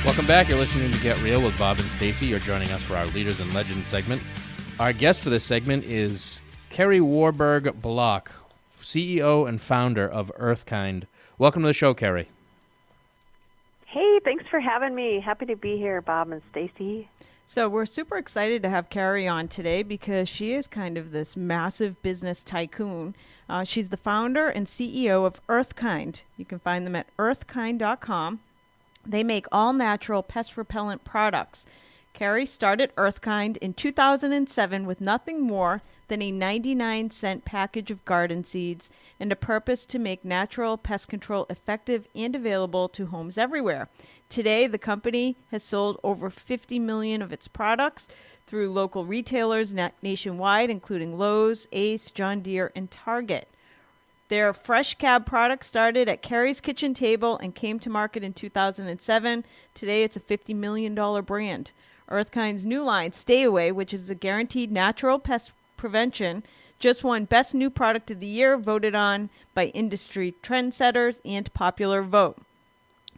Welcome back. You're listening to Get Real with Bob and Stacy. You're joining us for our Leaders and Legends segment. Our guest for this segment is Kari Warberg Block, CEO and founder of Earthkind. Welcome to the show, Kari. Hey, thanks for having me. Happy to be here, Bob and Stacy. So we're super excited to have Kari on today because she is kind of this massive business tycoon. She's the founder and CEO of Earthkind. You can find them at earthkind.com. They make all-natural pest repellent products. Kari started Earthkind in 2007 with nothing more than a 99-cent package of garden seeds and a purpose to make natural pest control effective and available to homes everywhere. Today, the company has sold over 50 million of its products through local retailers nationwide, including Lowe's, Ace, John Deere, and Target. Their Fresh Cab product started at Kari's kitchen table and came to market in 2007. Today, it's a $50 million brand. Earthkind's new line, Stay Away, which is a guaranteed natural pest prevention, just won Best New Product of the Year, voted on by industry trendsetters and popular vote.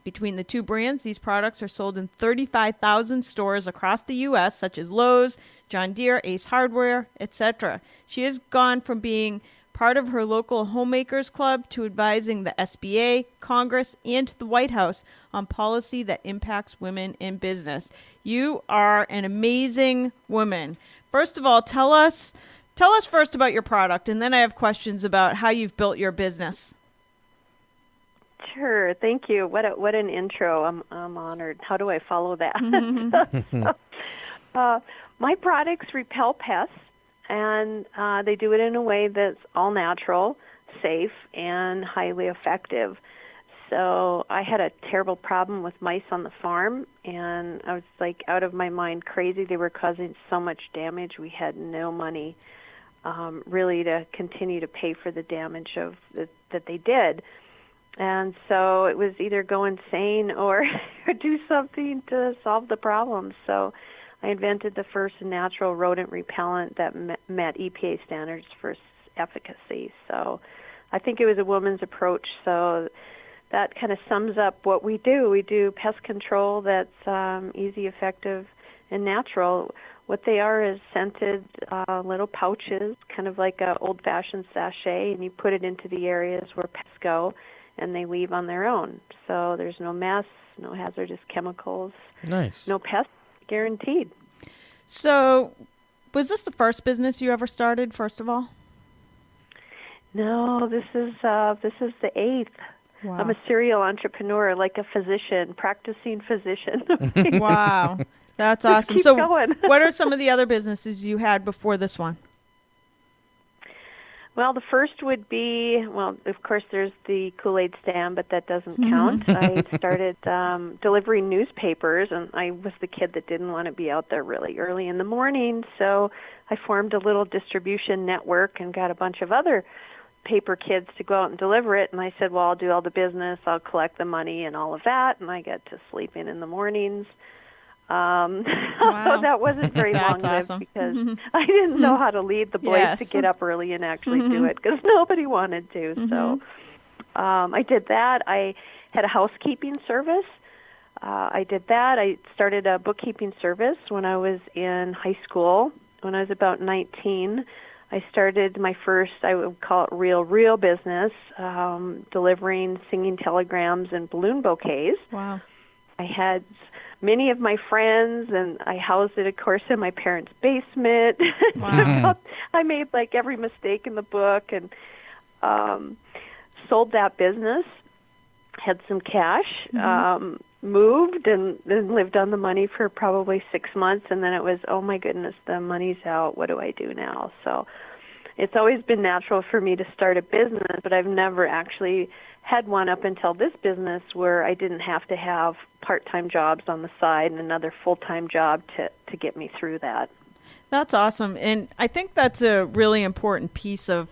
Between the two brands, these products are sold in 35,000 stores across the U.S., such as Lowe's, John Deere, Ace Hardware, etc. She has gone from being part of her local homemakers club to advising the SBA, Congress, and the White House on policy that impacts women in business. You are an amazing woman. First of all, tell us first about your product, and then I have questions about how you've built your business. Sure, thank you. What an intro. I'm honored. How do I follow that? My products repel pests. And they do it in a way that's all natural, safe, and highly effective. So I had a terrible problem with mice on the farm, and I was like out of my mind crazy. They were causing so much damage. We had no money really to continue to pay for the damage that they did. And so it was either go insane or do something to solve the problem. So I invented the first natural rodent repellent that met EPA standards for efficacy. So I think it was a woman's approach. So that kind of sums up what we do. We do pest control that's easy, effective, and natural. What they are is scented little pouches, kind of like an old-fashioned sachet, and you put it into the areas where pests go, and they leave on their own. So there's no mess, no hazardous chemicals, Nice. no pests. Guaranteed. So, was this the first business you ever started, first of all? No, this is the eighth. Wow. I'm a serial entrepreneur, like a physician, practicing physician. Wow. That's awesome. Keep So, going. what are some of the other businesses you had before this one? Well, the first would be, of course, there's the Kool-Aid stand, but that doesn't count. I started delivering newspapers, and I was the kid that didn't want to be out there really early in the morning, so I formed a little distribution network and got a bunch of other paper kids to go out and deliver it, and I said, well, I'll do all the business, I'll collect the money and all of that, and I got to sleep in the mornings. Wow. So that wasn't very long-lived awesome. because I didn't know how to lead the boys to get up early and actually do it because nobody wanted to. So I did that. I had a housekeeping service. I did that. I started a bookkeeping service when I was in high school. When I was about 19, I started my first, I would call it real business, delivering singing telegrams and balloon bouquets. Wow. I had many of my friends, and I housed it, of course, in my parents' basement. Wow. I made like every mistake in the book and sold that business, had some cash, moved, and then lived on the money for probably 6 months, and then it was, oh my goodness, the money's out, what do I do now? So it's always been natural for me to start a business, but I've never actually had one up until this business where I didn't have to have part-time jobs on the side and another full-time job to get me through that. That's awesome. And I think that's a really important piece of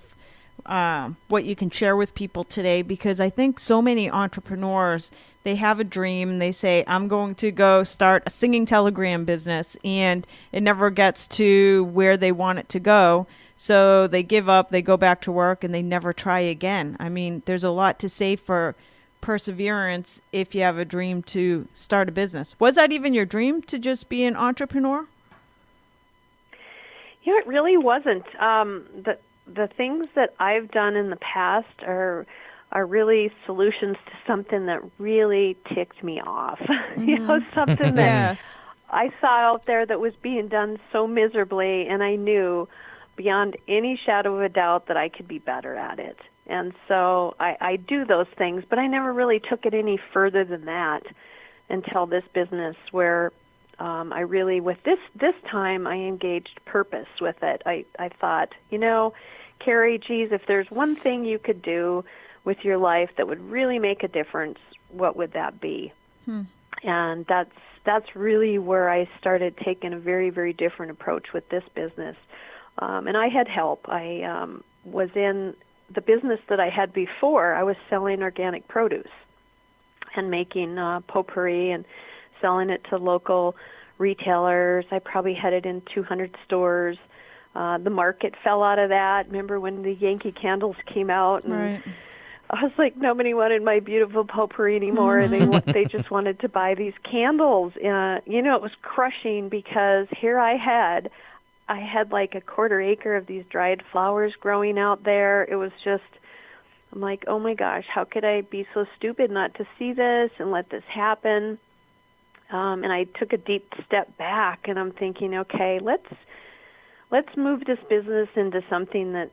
what you can share with people today, because I think so many entrepreneurs, they have a dream. They say, I'm going to go start a singing telegram business, and it never gets to where they want it to go. So they give up, they go back to work, and they never try again. I mean, there's a lot to say for perseverance if you have a dream to start a business. Was that even your dream, to just be an entrepreneur? Yeah, it really wasn't. The things that I've done in the past are really solutions to something that really ticked me off. Something that Yes. I saw out there that was being done so miserably, and I knew beyond any shadow of a doubt that I could be better at it. And so I do those things, but I never really took it any further than that until this business, where I really, with this time, I engaged purpose with it. I thought, Kari, geez, if there's one thing you could do with your life that would really make a difference, what would that be? And that's really where I started taking a very, very different approach with this business. And I had help. I was in the business that I had before. I was selling organic produce and making potpourri and selling it to local retailers. I probably had it in 200 stores. The market fell out of that. Remember when the Yankee candles came out? And Right. I was like, nobody wanted my beautiful potpourri anymore. They just wanted to buy these candles. It was crushing, because here I had like a quarter acre of these dried flowers growing out there. It was just, I'm like, oh my gosh, how could I be so stupid not to see this and let this happen? And I took a deep step back, and I'm thinking, okay, let's move this business into something that's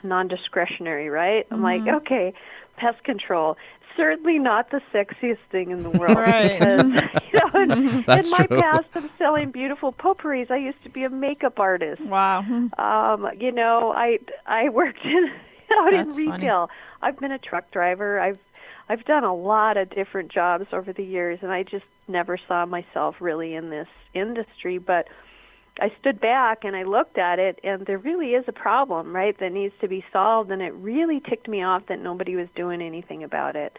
non-discretionary, right? I'm like, okay, pest control. Certainly not the sexiest thing in the world. Right. Because, in That's my true. past of selling beautiful potpourris, I used to be a makeup artist. Wow. I worked out in That's funny. retail. I've been a truck driver. I've done a lot of different jobs over the years, and I just never saw myself really in this industry. But I stood back and I looked at it, and there really is a problem, right, that needs to be solved, and it really ticked me off that nobody was doing anything about it.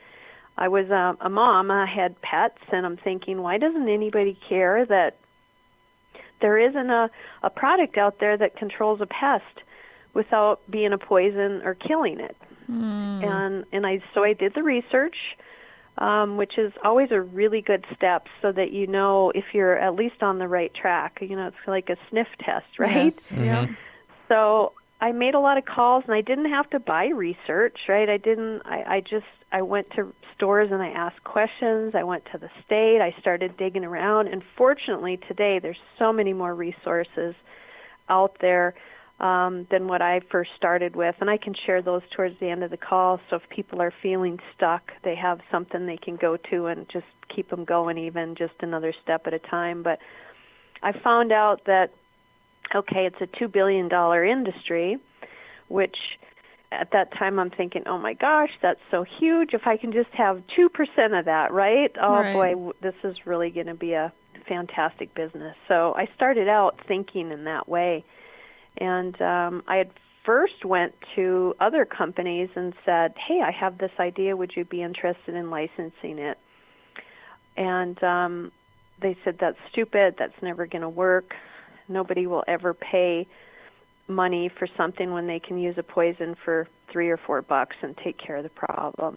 I was a mom. I had pets, and I'm thinking, why doesn't anybody care that there isn't a product out there that controls a pest without being a poison or killing it? And so I did the research, which is always a really good step, so that you know if you're at least on the right track. It's like a sniff test, right? Yes. Yeah. So I made a lot of calls, and I didn't have to buy research, right? I went to stores and I asked questions. I went to the state. I started digging around, and fortunately today there's so many more resources out there than what I first started with, and I can share those towards the end of the call. So if people are feeling stuck, they have something they can go to and just keep them going, even just another step at a time. But I found out that, okay, it's a $2 billion industry, which at that time I'm thinking, oh my gosh, that's so huge. If I can just have 2% of that, right? Oh Right. boy, this is really going to be a fantastic business. So I started out thinking in that way. And I had first went to other companies and said, hey, I have this idea. Would you be interested in licensing it? And they said, that's stupid. That's never going to work. Nobody will ever pay money for something when they can use a poison for $3 or $4 and take care of the problem.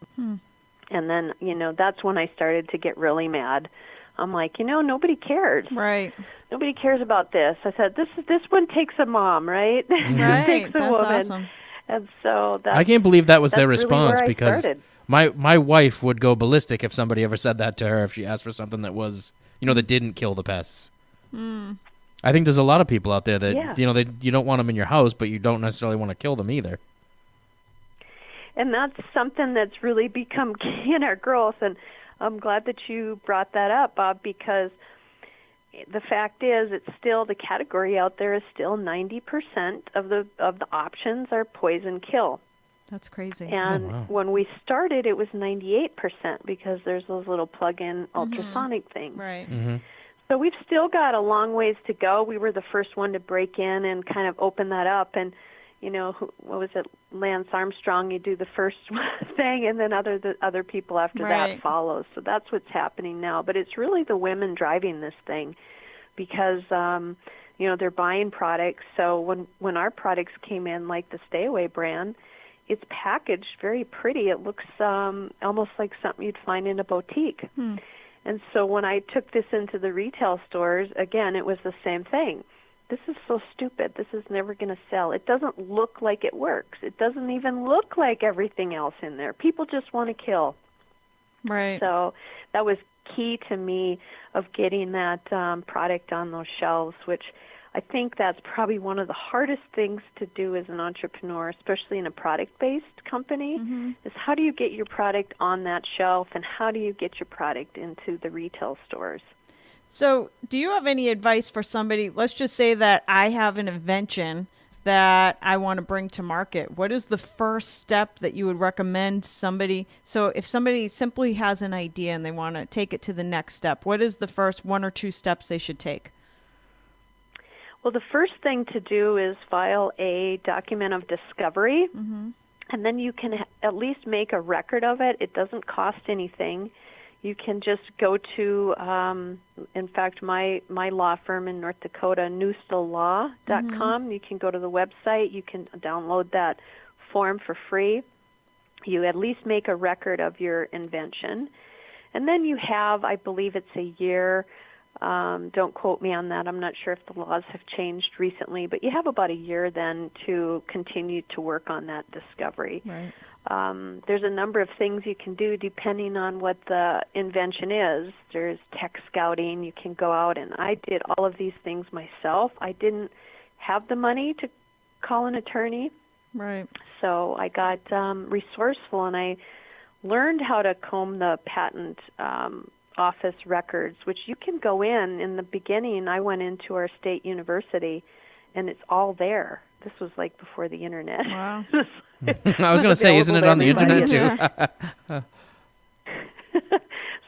And then, that's when I started to get really mad. I'm like, nobody cares. Right. Nobody cares about this. I said, this one takes a mom, right? Right. Takes a That's woman. awesome. And so I can't believe that was their that's really response, where I because started. my wife would go ballistic if somebody ever said that to her, if she asked for something that was, that didn't kill the pests. I think there's a lot of people out there that, Yeah. you don't want them in your house, but you don't necessarily want to kill them either. And that's something that's really become key in our growth. And I'm glad that you brought that up, Bob, because the fact is, it's still, the category out there is still 90% of the options are poison kill. That's crazy. And wow. when we started, it was 98% because there's those little plug-in ultrasonic things. Right. Mm-hmm. So we've still got a long ways to go. We were the first one to break in and kind of open that up. And, what was it, Lance Armstrong, you do the first thing, and then the other people after Right. that follows. So that's what's happening now. But it's really the women driving this thing because, they're buying products. So when our products came in, like the Stay Away brand, it's packaged very pretty. It looks almost like something you'd find in a boutique. And so when I took this into the retail stores, again, it was the same thing. This is so stupid. This is never going to sell. It doesn't look like it works. It doesn't even look like everything else in there. People just want to kill. Right. So that was key to me of getting that product on those shelves, which I think that's probably one of the hardest things to do as an entrepreneur, especially in a product-based company, is how do you get your product on that shelf and how do you get your product into the retail stores? So do you have any advice for somebody? Let's just say that I have an invention that I want to bring to market. What is the first step that you would recommend somebody? So if somebody simply has an idea and they want to take it to the next step, what is the first 1 or 2 steps they should take? Well, the first thing to do is file a document of discovery, and then you can at least make a record of it. It doesn't cost anything. You can just go to, in fact, my law firm in North Dakota, newstellaw.com. You can go to the website. You can download that form for free. You at least make a record of your invention. And then you have, I believe it's a year. Don't quote me on that. I'm not sure if the laws have changed recently, but you have about a year then to continue to work on that discovery. Right. There's a number of things you can do depending on what the invention is. There's tech scouting. You can go out, and I did all of these things myself. I didn't have the money to call an attorney. Right. So I got resourceful, and I learned how to comb the patent office records, which you can go in the beginning. I went into our state university, and it's all there. This was like before the internet. Wow. I was going to say, isn't it on the internet too?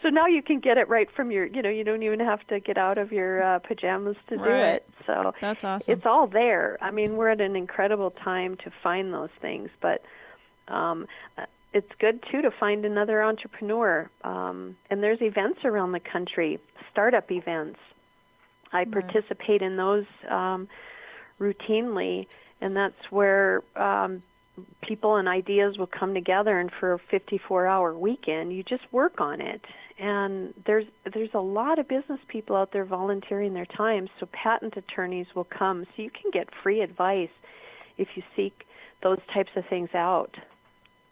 So now you can get it right from your, you don't even have to get out of your pajamas to do it. So that's awesome. It's all there. I mean, we're at an incredible time to find those things, but it's good, too, to find another entrepreneur. And there's events around the country, startup events. I participate in those routinely, and that's where people and ideas will come together, and for a 54-hour weekend, you just work on it. And there's a lot of business people out there volunteering their time, so patent attorneys will come. So you can get free advice if you seek those types of things out.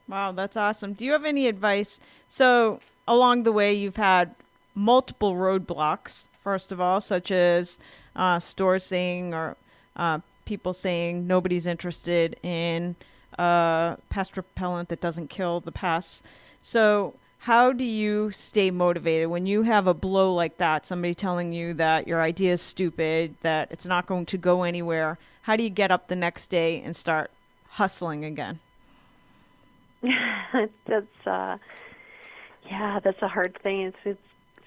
Wow, that's awesome. Do you have any advice? So along the way, you've had multiple roadblocks, first of all, such as stores saying or people saying nobody's interested in pest repellent that doesn't kill the pests. So how do you stay motivated when you have a blow like that, somebody telling you that your idea is stupid, that it's not going to go anywhere? How do you get up the next day and start hustling again? That's a hard thing. It's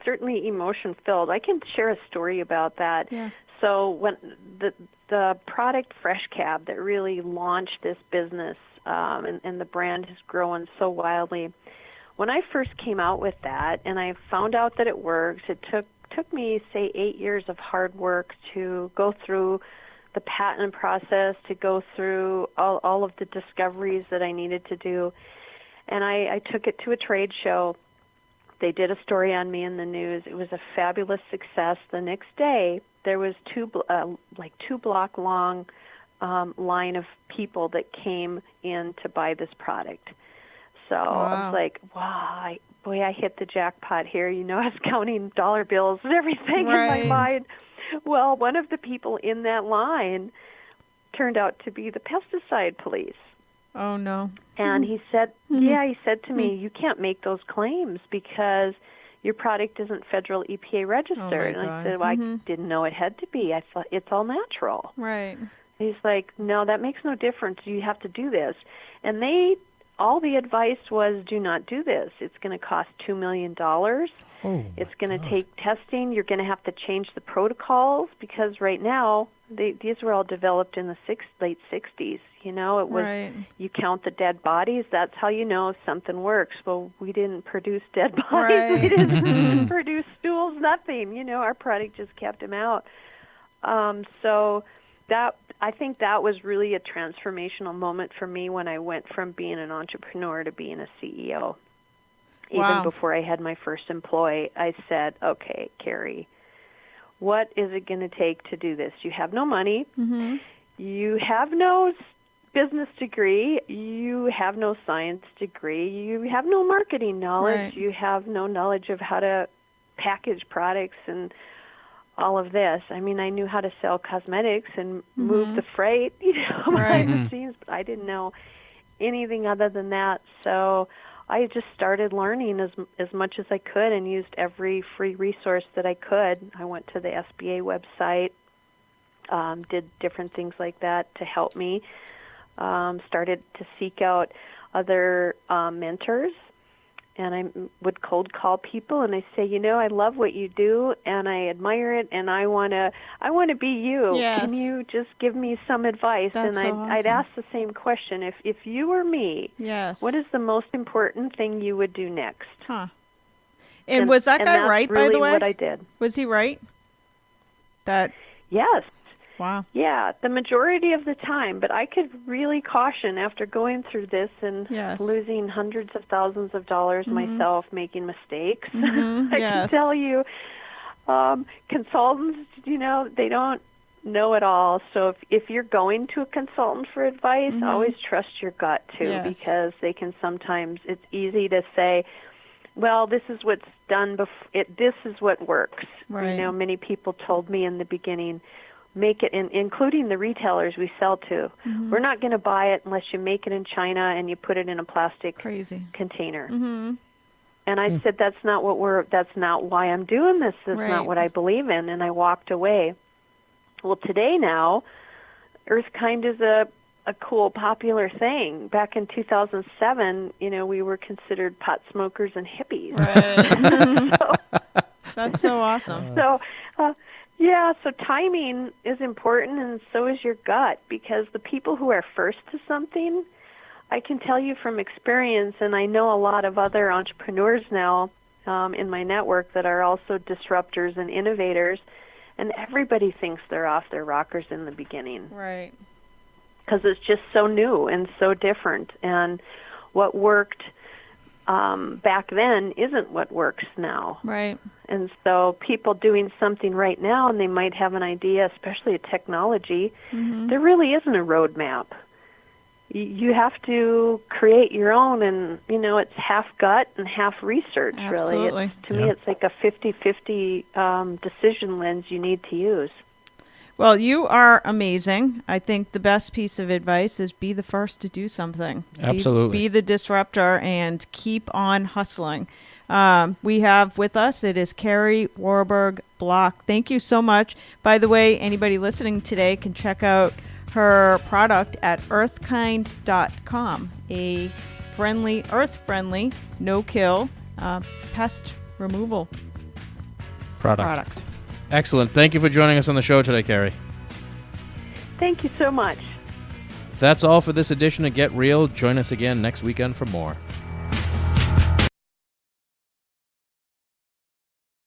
certainly emotion filled. I can share a story about that. Yeah. So when the product Fresh Cab that really launched this business, and the brand has grown so wildly. When I first came out with that, and I found out that it works, it took me, say, 8 years of hard work to go through the patent process, to go through all of the discoveries that I needed to do. And I took it to a trade show. They did a story on me in the news. It was a fabulous success. The next day, there was two block long line of people that came in to buy this product. So I was like, wow, I hit the jackpot here. I was counting dollar bills and everything in my mind. Well, one of the people in that line turned out to be the pesticide police. Oh, no. And he said, he said to me, you can't make those claims because your product isn't federal EPA registered. Oh, and I said, well, I didn't know it had to be. I thought it's all natural. Right. He's like, no, that makes no difference. You have to do this. And all the advice was, do not do this. It's going to cost $2 million. It's going to take testing. You're going to have to change the protocols because right now, these were all developed in the late 60s. It was, you count the dead bodies. That's how you know something works. Well, we didn't produce dead bodies. Right. We didn't produce stools, nothing. Our product just kept them out. So that I think that was really a transformational moment for me when I went from being an entrepreneur to being a CEO. Even before I had my first employee, I said, okay, Kari, what is it going to take to do this? You have no money. Mm-hmm. You have no business degree. You have no science degree. You have no marketing knowledge. Right. You have no knowledge of how to package products and all of this. I mean, I knew how to sell cosmetics and move the freight, behind the scenes, but I didn't know anything other than that. So I just started learning as much as I could and used every free resource that I could. I went to the SBA website, did different things like that to help me. Started to seek out other mentors, and I would cold call people and I say, I love what you do and I admire it and I want to be you. Yes. Can you just give me some advice? That's and so awesome. I'd ask the same question. If you were me, Yes. what is the most important thing you would do next? Huh. And was that guy that's right, really by the way? what I did. Was he right? Yes. Wow. Yeah, the majority of the time. But I could really caution after going through this and losing hundreds of thousands of dollars myself, making mistakes. I can tell you, consultants, they don't know it all. So if you're going to a consultant for advice, always trust your gut, too, because they can sometimes, it's easy to say, well, this is what's done before. This is what works. Right. Many people told me in the beginning, make it, including the retailers we sell to. We're not going to buy it unless you make it in China and you put it in a plastic container. And I said, that's not why I'm doing this. That's not what I believe in. And I walked away. Well, today now, Earthkind is a cool, popular thing. Back in 2007, we were considered pot smokers and hippies. Right. That's so awesome. So timing is important, and so is your gut, because the people who are first to something, I can tell you from experience, and I know a lot of other entrepreneurs now in my network that are also disruptors and innovators, and everybody thinks they're off their rockers in the beginning. Right. Because it's just so new and so different, and what worked back then isn't what works now. Right. And so people doing something right now, and they might have an idea, especially a technology, there really isn't a roadmap. You have to create your own, and, it's half gut and half research, Absolutely. really. To me, it's like a 50-50 decision lens you need to use. Well, you are amazing. I think the best piece of advice is be the first to do something. Absolutely. Be the disruptor and keep on hustling. We have with us, it is Kari Warberg Block. Thank you so much. By the way, anybody listening today can check out her product at earthkind.com, a earth-friendly, no-kill pest removal product. Excellent. Thank you for joining us on the show today, Kari. Thank you so much. That's all for this edition of Get Real. Join us again next weekend for more.